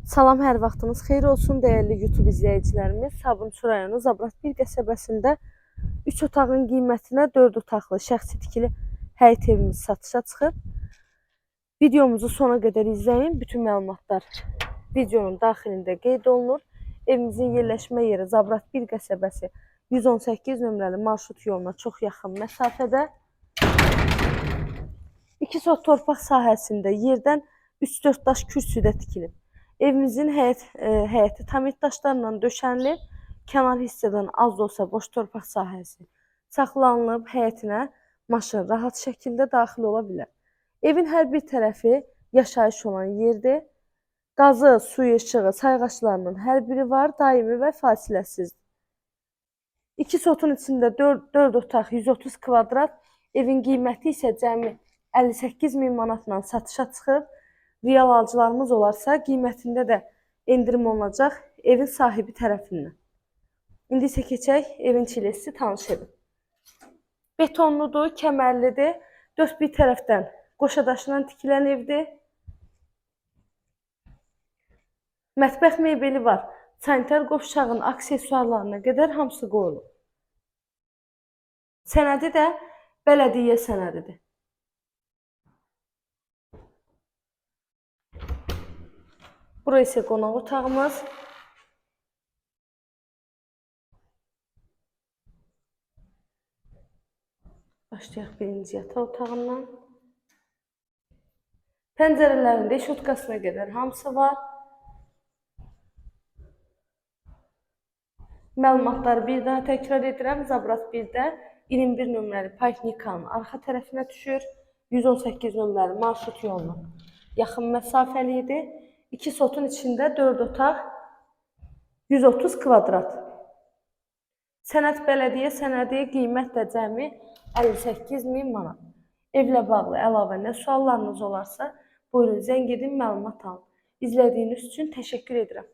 Salam, hər vaxtınız xeyir olsun, dəyərli YouTube izləyicilərimiz. Sabunçu rayonu Zabratgil qəsəbəsində 3 otağın qiymətinə 4 otaqlı şəxsi tikili həyət evimiz satışa çıxıb. Videomuzu sona qədər izləyin. Bütün məlumatlar videonun daxilində qeyd olunur. Evimizin yerləşmə yeri Zabratgil qəsəbəsi 118 nömrəli marşrut yoluna çox yaxın məsafədə. 2 sot torpaq sahəsində yerdən 3-4 daş kürsüdə tikilib. Evimizin həyəti tamit daşlarla döşənilib, kənar hissədən az da olsa boş torpaq sahəsi saxlanılıb, həyətinə maşın rahat şəkildə daxil ola bilər. Evin hər bir tərəfi yaşayış olan yerdir. Qazı, suyu, işığı, sayğaçlarının hər biri var, daimi və fasiləsizdir. 2 sotun içində 4 otaq 130 kvadrat, evin qiyməti isə cəmi 58.000 manatla satışa çıxıb. Real alıcılarımız olarsa, qiymətində də endirim olunacaq evin sahibi tərəfindən. İndi isə keçək evin çilesi tanış edin. Betonludur, kəmərlidir, 4 bir tərəfdən qoşadaşından tikilən evdir. Mətbəx mebeli var, sanitar qovşağın aksesuarlarına qədər hamısı qoyulub. Sənədi də bələdiyyə sənədidir. Burası isə qonaq otağımız. Başlayaq birinci yataq otağından. Pəncərələrində işotkasına qədər hamısı var. Məlumatları bir daha təkrar edirəm. Zabratgildə 21 nömrəli Poliklinikanın arxa tərəfinə düşür. 118 nömrəli marşrut yoluna yaxın məsafəli idi. 2 sotun içində 4 otaq 130 kvadrat. Sənəd bələdiyyə sənədi, qiymət də cəmi 58.000 manat. Evlə bağlı əlavə nə suallarınız olarsa, buyurun zəng edin, məlumat alın. İzlədiyiniz üçün təşəkkür edirəm.